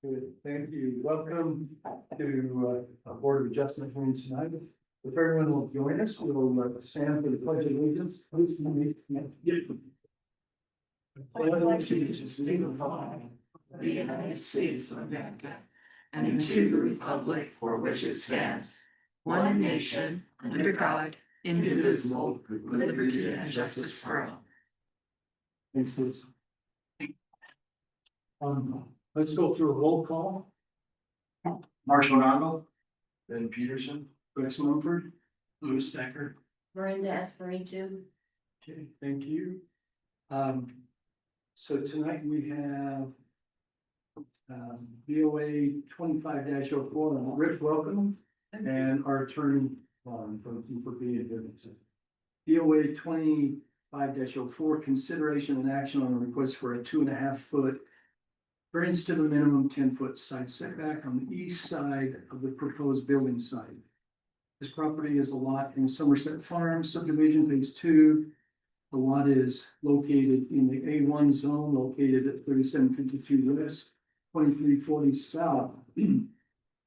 Good, thank you. Welcome to Board of Adjustment hearing tonight. If everyone will join us, we will stand for the pledge of allegiance. Please join me. Pledge allegiance to the flag of the United States of America and to the republic for which it stands, one nation, under God, indivisible, with liberty and justice for all. Thanks, Liz. Let's go through a roll call. Marshall Nagel, Ben Peterson, Rex Mumford, Louis Decker. Miranda Espiritu. Okay, thank you. So tonight we have BOA 25-04, and Rick, welcome, and our attorney, for being here. BOA 25-04, consideration and action on a request for a 2.5 foot variance to the minimum 10-foot side setback on the east side of the proposed building site. This property is a lot in Summerset Farms, Subdivision Phase 2. The lot is located in the A1 zone, located at 3752 west, 2340 south.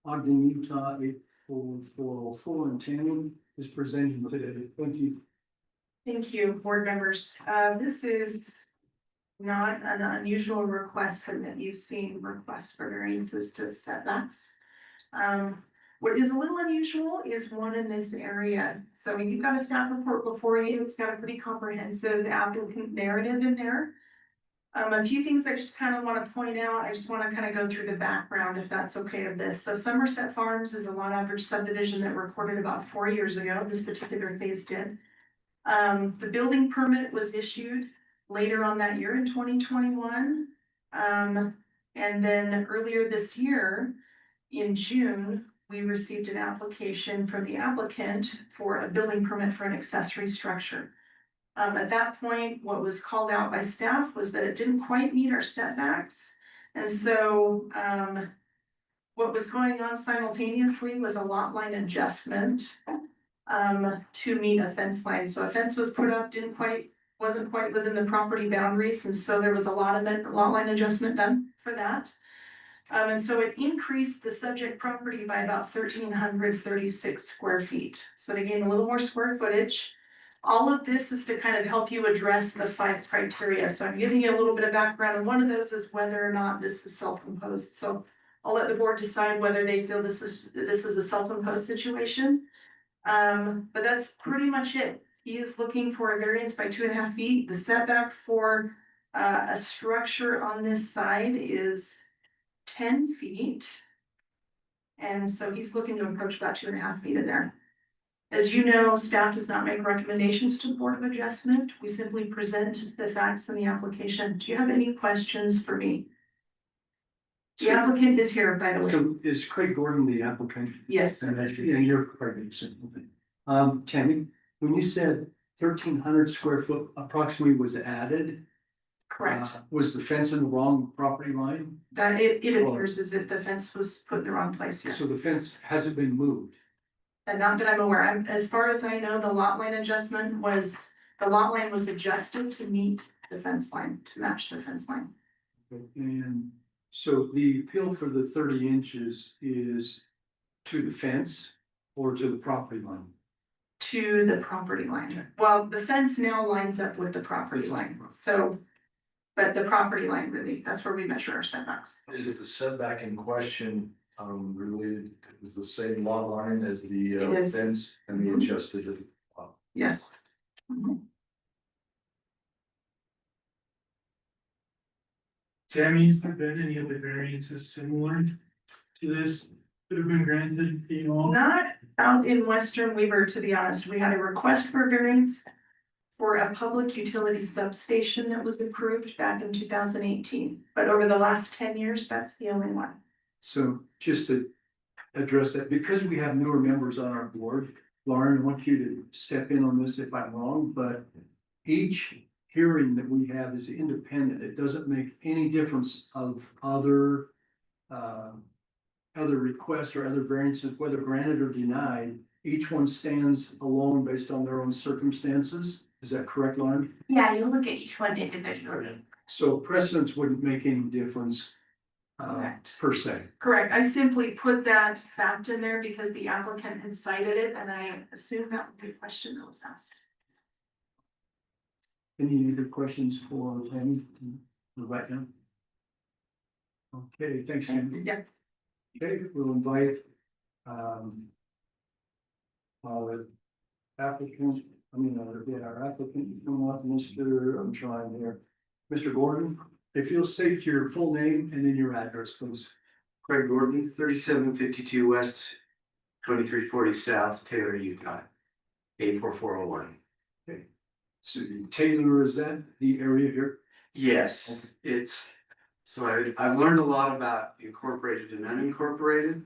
Ogden, Utah, 84404, and Tammy is presenting today. Thank you. Thank you, board members. This is not an unusual request from that you've seen requests for variances to setbacks. What is a little unusual is one in this area. So you've got a staff report before you. It's got a pretty comprehensive applicant narrative in there. A few things I just kind of want to point out. I just want to kind of go through the background if that's okay of this. So Summerset Farms is a lot average subdivision that recorded about 4 years ago. This particular phase did. The building permit was issued later on that year in 2021. And then earlier this year, in June, we received an application from the applicant for a building permit for an accessory structure. At that point, what was called out by staff was that it didn't quite meet our setbacks. And so what was going on simultaneously was a lot line adjustment to meet a fence line. So a fence was put up, wasn't quite within the property boundaries, and so there was a lot line adjustment done for that. And so it increased the subject property by about 1,336 square feet. So they gained a little more square footage. All of this is to kind of help you address the 5 criteria. So I'm giving you a little bit of background, and one of those is whether or not this is self-imposed. So I'll let the board decide whether they feel this is a self-imposed situation. But that's pretty much it. He is looking for a variance by 2.5 feet. The setback for a structure on this side is 10 feet. And so he's looking to approach about 2.5 feet in there. As you know, staff does not make recommendations to the Board of Adjustment. We simply present the facts in the application. Do you have any questions for me? The applicant is here, by the way. So is Craig Gordon the applicant? Yes. And you're Craig. Tammy, when you said 1,300 square foot approximately was added. Correct. Was the fence in the wrong property line? That it appears as if the fence was put in the wrong place, yes. So the fence hasn't been moved. And not that I'm aware, as far as I know, the lot line was adjusted to meet the fence line, to match the fence line. And so the appeal for the 30 inches is to the fence or to the property line? To the property line. Well, the fence now lines up with the property line, so. But the property line really, that's where we measure our setbacks. Is the setback in question related, is the same lot line as the It is. fence and the adjusted? Yes. Tammy, has there been any other variances similar to this that have been granted, you know? Not out in Western Weaver, to be honest. We had a request for a variance for a public utility substation that was approved back in 2018. But over the last 10 years, that's the only one. So just to address that, because we have newer members on our board, Lauren, I want you to step in on this if I'm wrong, but each hearing that we have is independent. It doesn't make any difference of other requests or other variances, whether granted or denied. Each one stands alone based on their own circumstances. Is that correct, Lauren? Yeah, you look at each one individually. So precedence wouldn't make any difference Correct. per se. Correct, I simply put that fact in there because the applicant had cited it, and I assumed that would be a question that was asked. Any other questions for Tammy, Rebecca? Okay, thanks, Tammy. Yeah. Okay, we'll invite, our applicant, our applicant, to come up, Mr., I'm trying here, Mr. Gordon, if you'll state your full name and then your address, please. Craig Gordon, 3752 West, 2340 South, Taylor, Utah, 84401. So Taylor, is that the area here? Yes, it's, so I've learned a lot about incorporated and unincorporated.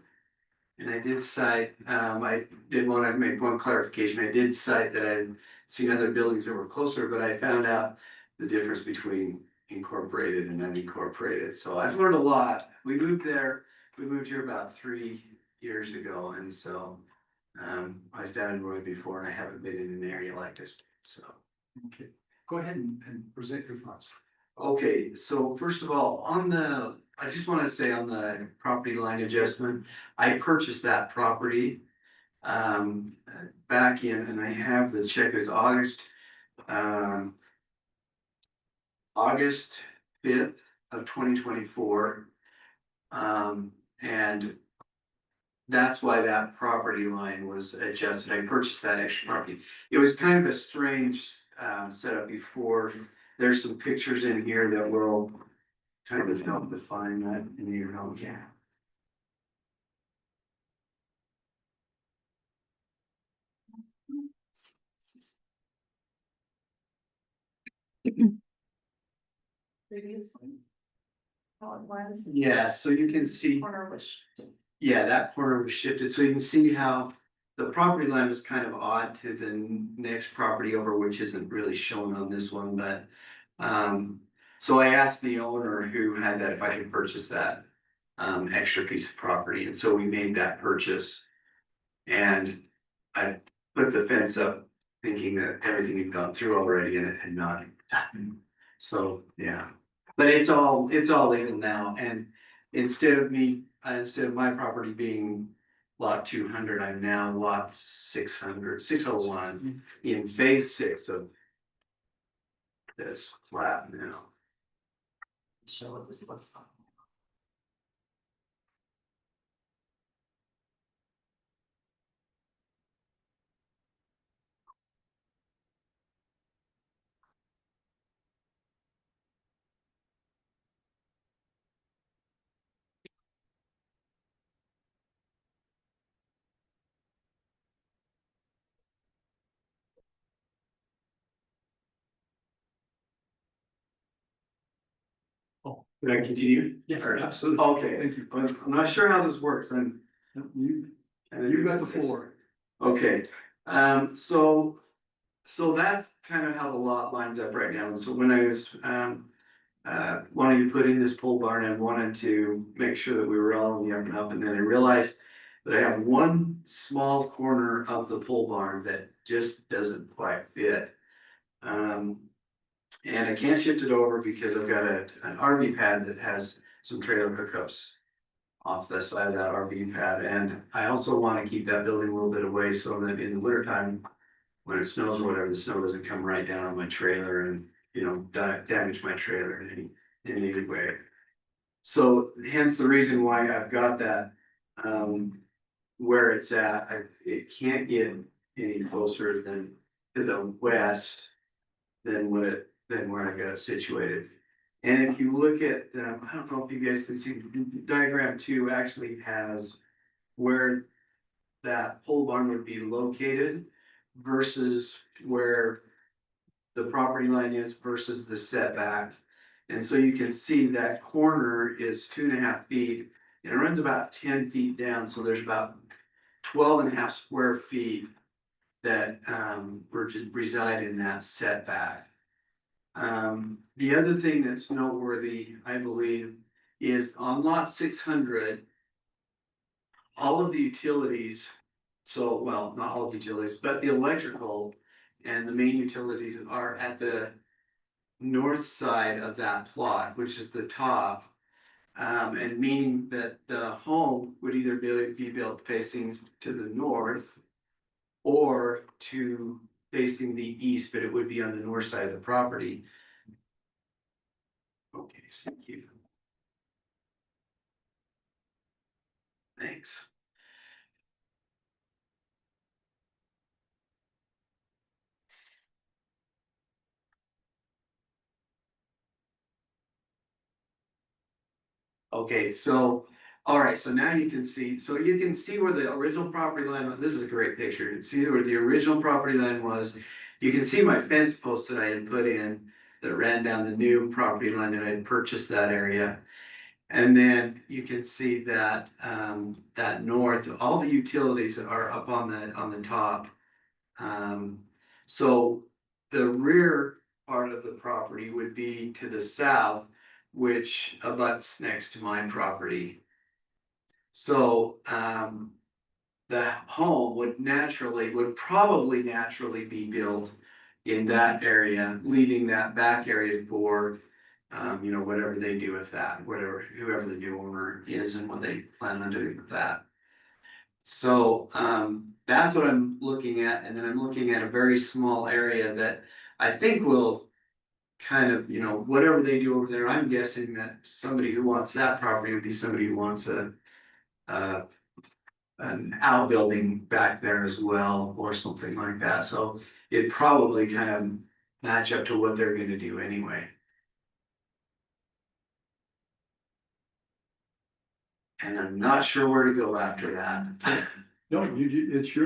And I did cite, I did want to make one clarification. I did cite that I'd seen other buildings that were closer, but I found out the difference between incorporated and unincorporated. So I've learned a lot. We moved here about 3 years ago, and so I was down in Roy before, and I haven't been in an area like this, so. Okay, go ahead and present your thoughts. Okay, so first of all, I just want to say on the property line adjustment, I purchased that property back in, and I have the check is August 5th of 2024. And that's why that property line was adjusted. I purchased that extra property. It was kind of a strange setup before. There's some pictures in here that will kind of help define that in your home. Yeah. Previously. How it was. Yeah, so you can see, Corner was. yeah, that corner was shifted, so you can see how the property line was kind of odd to the next property over, which isn't really shown on this one, but. So I asked the owner who had that if I could purchase that extra piece of property, and so we made that purchase. And I put the fence up thinking that everything had gone through already, and it had not. So, yeah, but it's all legal now, and instead of my property being lot 200, I'm now lot 601 in phase 6 of this plat now. Show what this looks like. Can I continue? Yes, Or- absolutely. Okay, Thank you. I'm not sure how this works, and You got the floor. okay, so that's kind of how the lot lines up right now. And so when I was wanting to put in this pole barn, I wanted to make sure that we were all on the up and up, and then I realized that I have one small corner of the pole barn that just doesn't quite fit. And I can't shift it over because I've got an RV pad that has some trailer hookups off the side of that RV pad, and I also want to keep that building a little bit away so that in the winter time, when it snows or whatever, the snow doesn't come right down on my trailer and, you know, damage my trailer in any way. So hence the reason why I've got that where it's at. It can't get any closer than to the west than where I got it situated. And if you look at, I don't know if you guys can see, diagram 2 actually has where that pole barn would be located versus where the property line is versus the setback. And so you can see that corner is 2.5 feet, and it runs about 10 feet down, so there's about 12.5 square feet that reside in that setback. The other thing that's noteworthy, I believe, is on lot 600, all of the utilities, so, well, not all of the utilities, but the electrical and the main utilities are at the north side of that plot, which is the top. And meaning that the home would either be built facing to the north or to facing the east, but it would be on the north side of the property. Okay, thank you. Thanks. Okay, so, all right, so now you can see where the original property line, this is a great picture, you can see where the original property line was. You can see my fence post that I had put in that ran down the new property line that I had purchased that area. And then you can see that, that north, all the utilities are up on the top. So the rear part of the property would be to the south, which abuts next to my property. So, the home would probably naturally be built in that area, leaving that back area for, whatever they do with that, whoever the new owner is and what they plan on doing with that. So, that's what I'm looking at, and then I'm looking at a very small area that I think will kind of, whatever they do over there, I'm guessing that somebody who wants that property would be somebody who wants an outbuilding back there as well, or something like that, so it probably kind of match up to what they're gonna do anyway. And I'm not sure where to go after that. No, it's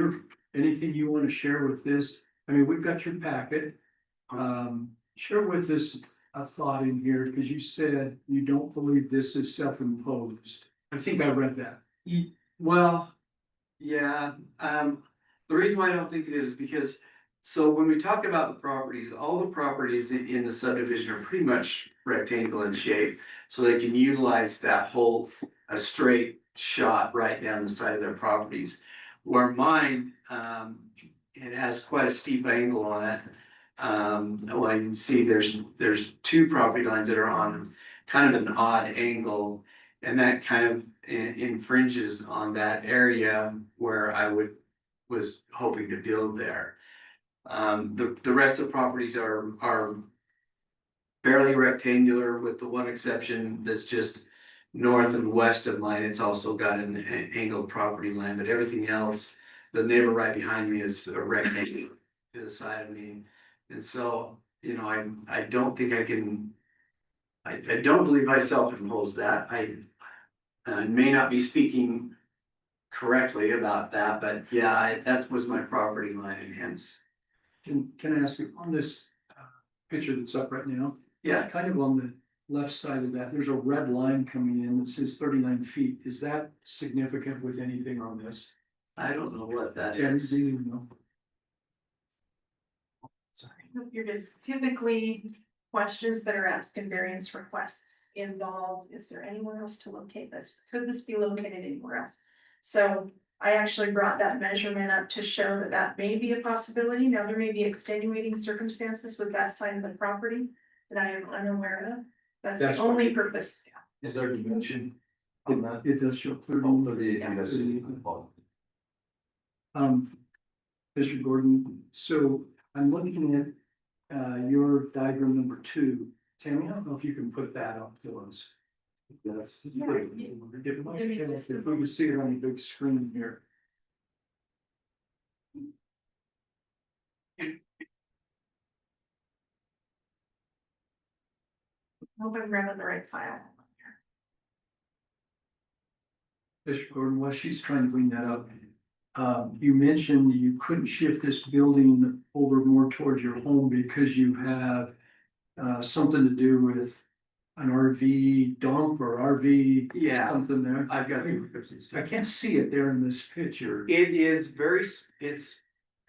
anything you wanna share with this, I mean, we've got your packet. Share with us a thought in here, because you said you don't believe this is self-imposed. I think I read that. Well, yeah, the reason why I don't think it is because, so when we talk about the properties, all the properties in the subdivision are pretty much rectangle in shape. So they can utilize that whole, a straight shot right down the side of their properties. Where mine, it has quite a steep angle on it. Well, you can see there's two property lines that are on kind of an odd angle. And that kind of infringes on that area where I was hoping to build there. The rest of the properties are fairly rectangular, with the one exception that's just north and west of mine. It's also got an angled property line, but everything else, the neighbor right behind me is a rectangle to the side of me. And so, I don't think I can, I don't believe I self-imposed that. I may not be speaking correctly about that, but yeah, that was my property line, and hence, Can I ask you, on this picture that's up right now? yeah, Kind of on the left side of that, there's a red line coming in that says 39 feet. Is that significant with anything on this? I don't know what that Tammy, is. do you know? Sorry. You're good. Typically, questions that are asked in variance requests involve, is there anywhere else to locate this? Could this be located anywhere else? So I actually brought that measurement up to show that that may be a possibility. Now, there may be extenuating circumstances with that side of the property that I am unaware of. That's the That's only purpose. Is there a dimension on that? It does show 30. Oh, 38, Yeah. yes. Mr. Gordon, so I'm looking at your diagram number 2. Tammy, I don't know if you can put that up for us. Yes. Yeah, If Give me this. we can see it on the big screen here. Hope I'm grabbing the right file. Mr. Gordon, while she's trying to bring that up, you mentioned you couldn't shift this building over more towards your home because you have something to do with an RV dump or RV Yeah, something there. I've got. I can't see it there in this picture. It is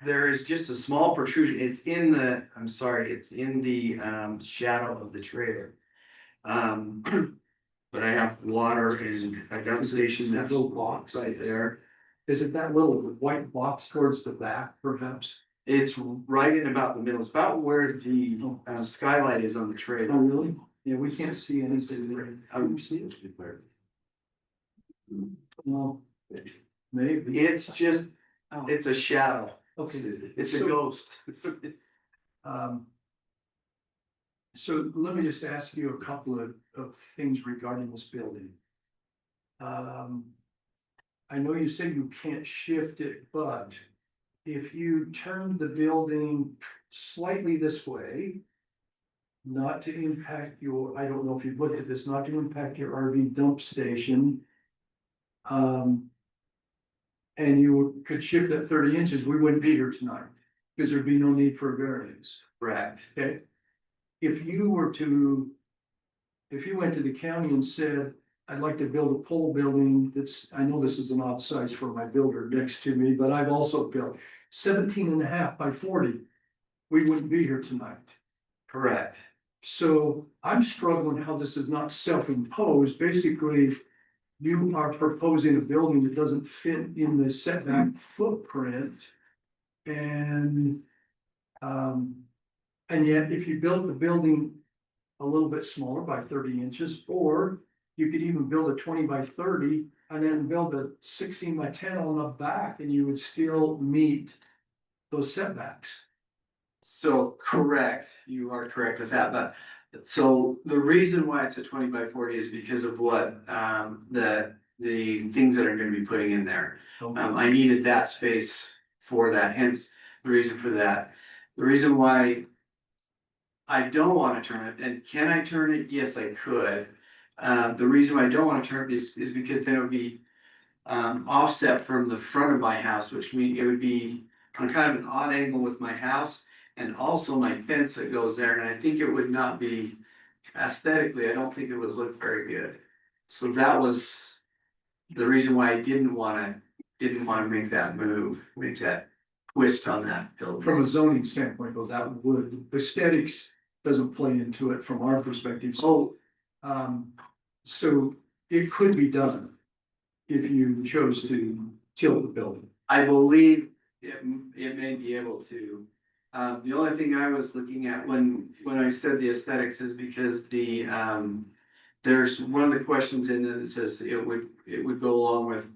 there is just a small protrusion. It's in the, I'm sorry, it's in the shadow of the trailer. But I have water and a dump station, that's Little box. right there. Is it that little white box towards the back, perhaps? It's right in about the middle, it's about where the skylight is on the Oh, trailer. really? Yeah, we can't see anything there. How do you see it? No, maybe. It's just, it's a shadow. Okay. It's a So- ghost. Um. So let me just ask you a couple of things regarding this building. I know you said you can't shift it, but if you turn the building slightly this way, not to impact your, I don't know if you've looked at this, not to impact your RV dump station. And you could shift that 30 inches, we wouldn't be here tonight, because there'd be no need for a variance, Correct. okay? If you were to, if you went to the county and said, I'd like to build a pole building that's, I know this is an odd size for my builder next to me, but I've also built 17.5 by 40. We wouldn't be here tonight. Correct. So I'm struggling how this is not self-imposed. Basically, you are proposing a building that doesn't fit in the setback footprint. And yet if you build the building a little bit smaller by 30 inches, or you could even build a 20 by 30 and then build a 16 by 10 on the back, and you would still meet those setbacks. So correct, you are correct with that, but so the reason why it's a 20 by 40 is because of what the things that are gonna be putting in there. I needed that space for that, hence the reason for that. The reason why I don't wanna turn it, and can I turn it? Yes, I could. The reason why I don't wanna turn it is because then it would be offset from the front of my house, which means it would be on kind of an odd angle with my house. And also my fence that goes there, and I think it would not be aesthetically, I don't think it would look very good. So that was the reason why I didn't wanna make that move, make that twist on that building. From a zoning standpoint, though, that would, aesthetics doesn't play into it from our perspective. So, so it could be done if you chose to tilt the building. I believe it may be able to. The only thing I was looking at when I said the aesthetics is because there's one of the questions in it that says it would go along with,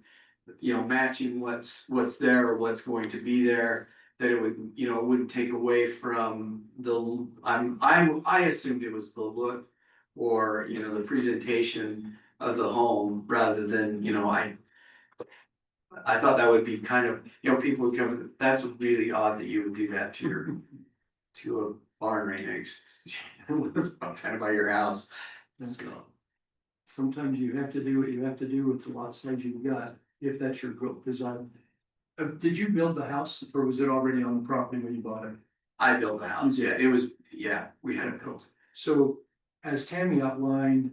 matching what's there or what's going to be there, that it would, it wouldn't take away from the, I assumed it was the look or, the presentation of the home rather than, I thought that would be kind of, people would come, that's really odd that you would do that to a barn right next. It's kind of by your house, so. Sometimes you have to do what you have to do with the lot size you've got, if that's your design. Did you build the house, or was it already on the property when you bought it? I built the house, yeah, we had it built. So, as Tammy outlined,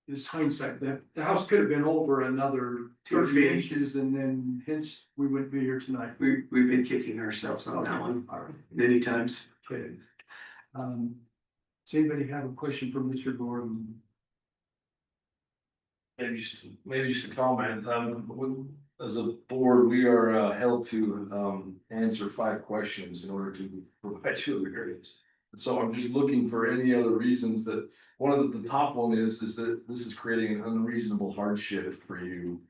is hindsight, that the house could have been over another 2 30 feet. inches, and then hence we wouldn't be here tonight. We've been kicking ourselves on that one All right, many times. okay. Does anybody have a question for Mr. Gordon? Maybe just a comment, as a board, we are held to answer 5 questions in order to provide you with variance. So I'm just looking for any other reasons that, one of the top one is that this is creating an unreasonable hardship for you.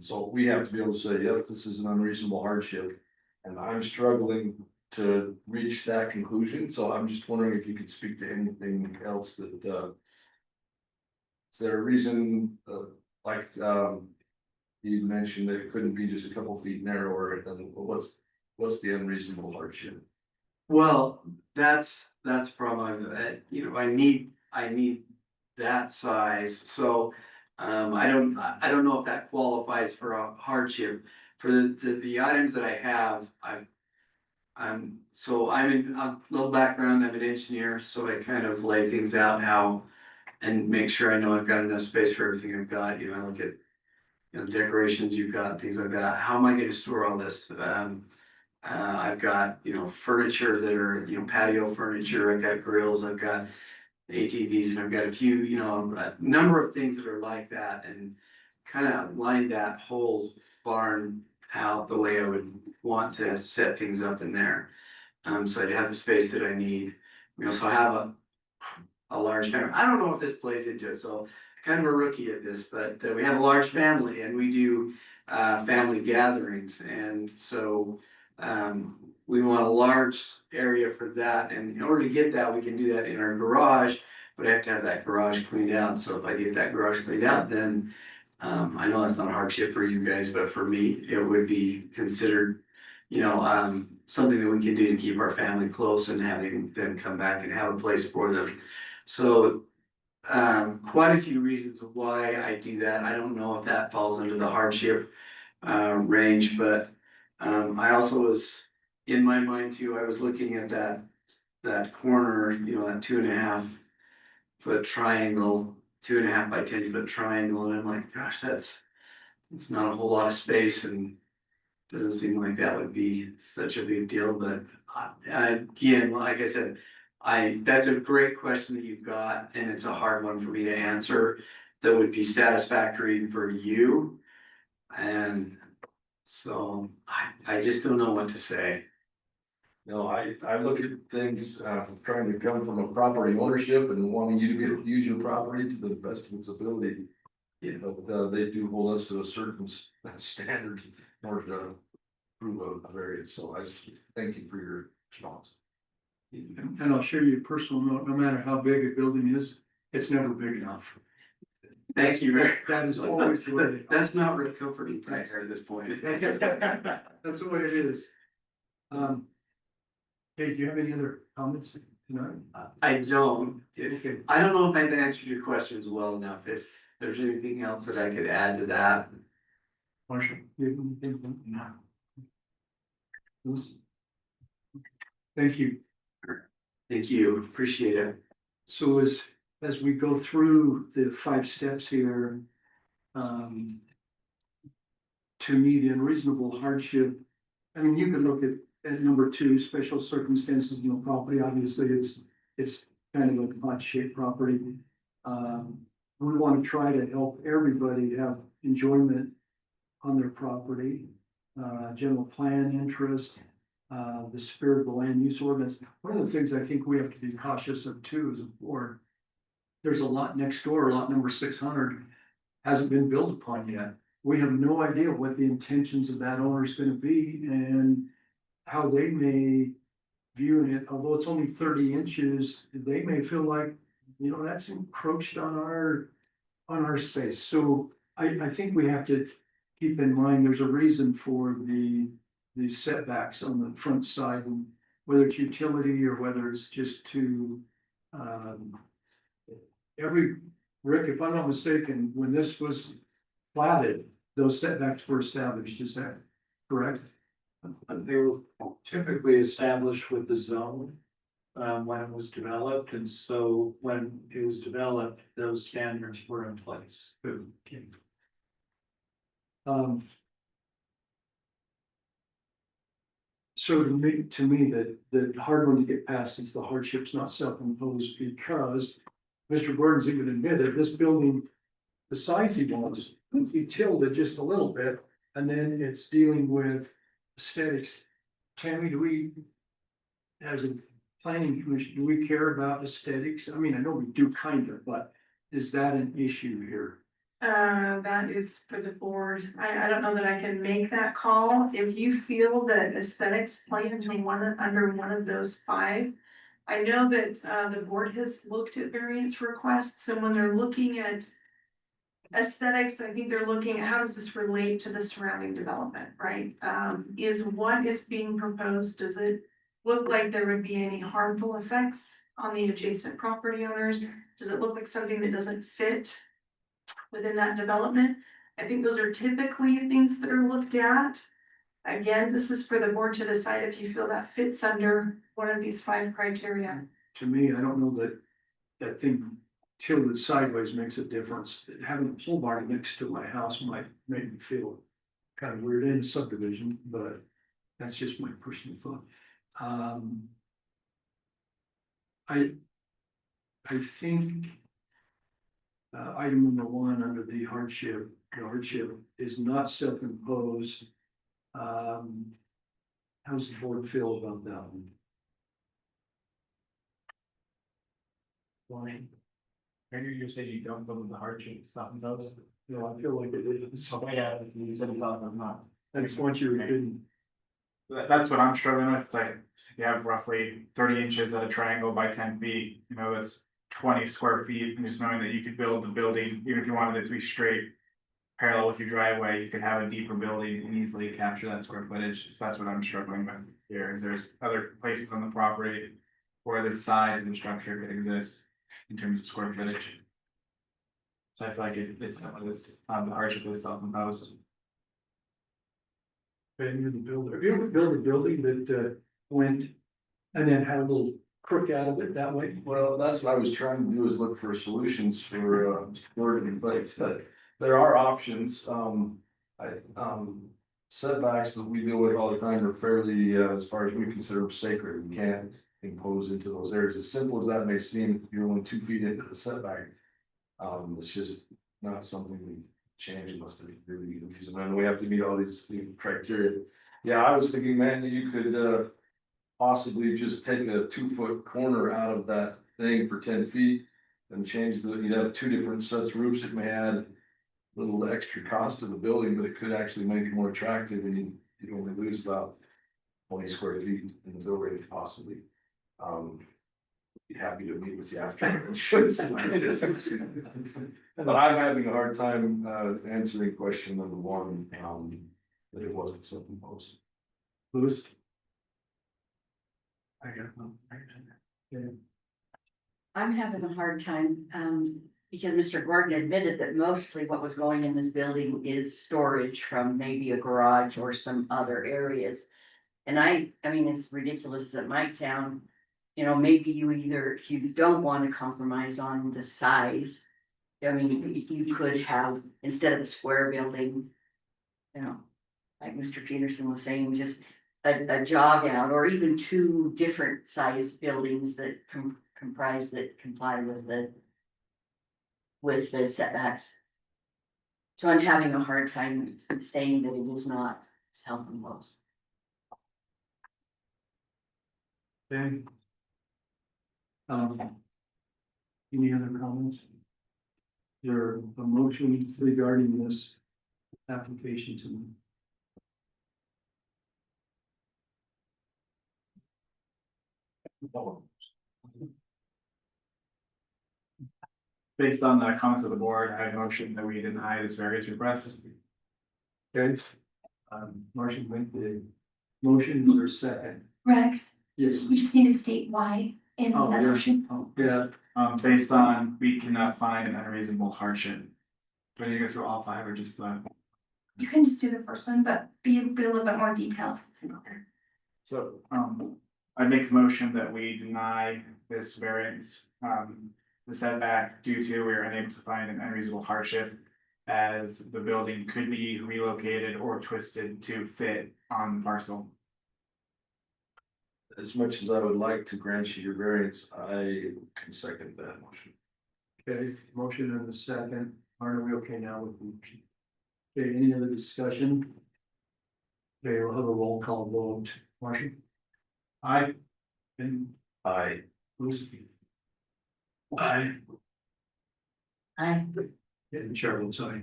So we have to be able to say, yep, this is an unreasonable hardship. And I'm struggling to reach that conclusion, so I'm just wondering if you could speak to anything else that, is there a reason, like, you mentioned that it couldn't be just a couple feet narrower, and what's the unreasonable hardship? Well, that's problem, I need that size, so. I don't know if that qualifies for a hardship, for the items that I have, I'm in a little background, I'm an engineer, so I kind of lay things out how. And make sure I know I've got enough space for everything I've got, I look at. Decorations you've got, things like that, how am I gonna store all this? I've got, furniture that are, patio furniture, I've got grills, I've got ATVs, and I've got a few, a number of things that are like that, and kind of line that whole barn out the way I would want to set things up in there. So I'd have the space that I need. We also have a large family. I don't know if this plays into it, so kind of a rookie at this, but we have a large family and we do family gatherings, and so we want a large area for that, and in order to get that, we can do that in our garage, but I have to have that garage cleaned out. So if I get that garage cleaned out, then I know that's not a hardship for you guys, but for me, it would be considered, something that we can do to keep our family close and having them come back and have a place for them. So quite a few reasons why I do that. I don't know if that falls under the hardship range, but I also was, in my mind too, I was looking at that corner, that 2.5 foot triangle, 2.5 by 10 foot triangle, and I'm like, gosh, it's not a whole lot of space, and doesn't seem like that would be such a big deal. But again, like I said, that's a great question that you've got, and it's a hard one for me to answer that would be satisfactory for you. And so I just don't know what to say. No, I look at things, trying to come from a property ownership and wanting you to use your property to the best of its ability. Yeah. But, they do hold us to a certain standard in order to prove a variance, so I just thank you for your response. And I'll share you a personal note, no matter how big a building is, it's never big enough. Thank you, Rick. That is always the way. That's not really comforting right here at this point. That's the way it is. Hey, do you have any other comments tonight? I don't. Okay. I don't know if I've answered your questions well enough. If there's anything else that I could add to that. Marshall, you have anything? No. Thank you. Thank you, appreciate it. So as we go through the 5 steps here, to me, the unreasonable hardship, I mean, you can look at number 2, special circumstances, property, obviously it's kind of a odd shaped property. We want to try to help everybody have enjoyment on their property, general plan interest, the spirit of the land use ordinance. One of the things I think we have to be cautious of too is a board. There's a lot next door, lot number 600, hasn't been built upon yet. We have no idea what the intentions of that owner is gonna be and how they may view it, although it's only 30 inches, they may feel like, that's encroached on our space. So I think we have to keep in mind, there's a reason for the setbacks on the front side, and whether it's utility or whether it's just to, Rick, if I'm not mistaken, when this was platted, those setbacks were established, is that correct? They were typically established with the zone when it was developed, and so when it was developed, those standards were in place. Okay. So to me, the hard one to get past is the hardship's not self-imposed, because Mr. Gordon's even admitted this building, the size he wants, he tilted just a little bit, and then it's dealing with aesthetics. Tammy, as a planning commission, do we care about aesthetics? I mean, I know we do kind of, but is that an issue here? That is for the board. I don't know that I can make that call. If you feel that aesthetics play into under one of those 5. I know that the board has looked at variance requests, and when they're looking at aesthetics, I think they're looking at how does this relate to the surrounding development, right? Is what is being proposed, does it look like there would be any harmful effects on the adjacent property owners? Does it look like something that doesn't fit within that development? I think those are typically things that are looked at. Again, this is for the board to decide if you feel that fits under one of these 5 criteria. To me, I don't know that thing tilted sideways makes a difference. Having a pole barn next to my house might make me feel kind of weird in a subdivision, but that's just my personal thought. I think item number 1 under the hardship is not self-imposed. How does the board feel about that one? line. Maybe you said you don't go with the hardship, something those. I feel like it is. So, yeah, you said about them not. That's once you're in, That's what I'm struggling with, it's like, you have roughly 30 inches at a triangle by 10 feet, you know, that's 20 square feet, and just knowing that you could build the building, even if you wanted it to be straight. Parallel with your driveway, you could have a deeper building and easily capture that square footage, so that's what I'm struggling with here, is there's other places on the property. Where the size of the structure could exist in terms of square footage. So I feel like it's some of this, the hardship is self-imposed. and you're the builder. Have you ever built a building that went and then had a little crook out of it that way? Well, that's what I was trying to do, is look for solutions for wording in place, but there are options, setbacks that we deal with all the time are fairly, as far as we consider them sacred, we can't impose into those areas, as simple as that may seem, if you're only 2 feet into the setback. It's just not something we change unless they really use them, and we have to meet all these criteria. Yeah, I was thinking, man, that you could possibly just take a 2-foot corner out of that thing for 10 feet. And change you'd have 2 different sets of roofs, it may add a little extra cost to the building, but it could actually make it more attractive, and you'd only lose about 20 square feet in the building possibly. Be happy to meet with you after. But I'm having a hard time answering question number 1, that it wasn't self-imposed. Louis? I got them. I'm having a hard time, because Mr. Gordon admitted that mostly what was going in this building is storage from maybe a garage or some other areas. And I mean, as ridiculous as it might sound, you know, maybe if you don't want to compromise on the size. I mean, you could have, instead of a square building, you know, like Mr. Peterson was saying, just a jog out, or even 2 different size buildings that comply with the setbacks. So I'm having a hard time saying that it is not self-imposed. Okay. Any other comments? Your motion regarding this application to me? Based on the comments of the board, I motion that we deny this variance request. Okay. Motion made the motion or second? Rex, Yes. we just need to state why in Oh, that yeah. motion. Oh, yeah. Based on, we cannot find an unreasonable hardship. Do you go through all 5 or just the? You can just do the first one, but be a little bit more detailed. Okay. So, I make the motion that we deny this variance, the setback due to we are unable to find an unreasonable hardship. As the building could be relocated or twisted to fit on the parcel. As much as I would like to grant you your variance, I can second that motion. Okay, motion and a second. Are we okay now with the motion? Okay, any other discussion? Okay, we'll have a roll call vote. Marshall? Aye. And I Lucy? Aye. And the chair votes aye.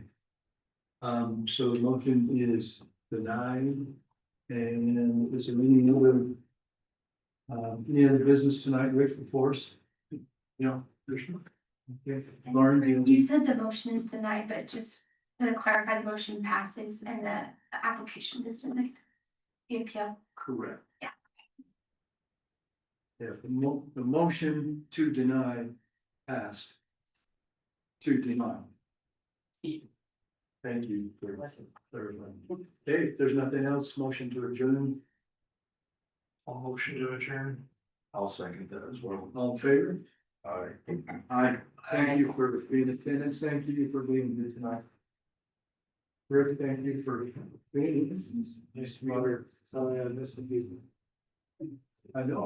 So the motion is denied. And is there any other business tonight, Rick, before us? No, there's not. Okay, Lauren, do You you? said the motion is denied, but just to clarify, the motion passes and the application is denied. The appeal. Correct. Yeah. Yeah, the motion to deny passed. To deny. Thank you for clarifying. Okay, if there's nothing else, motion to adjourn. All motion to adjourn. I'll second that as well. All in favor? Aye. Thank you for being in attendance. Thank you for being here tonight. Rick, thank you for being. Nice to meet you. Sorry, I missed the meeting. I know.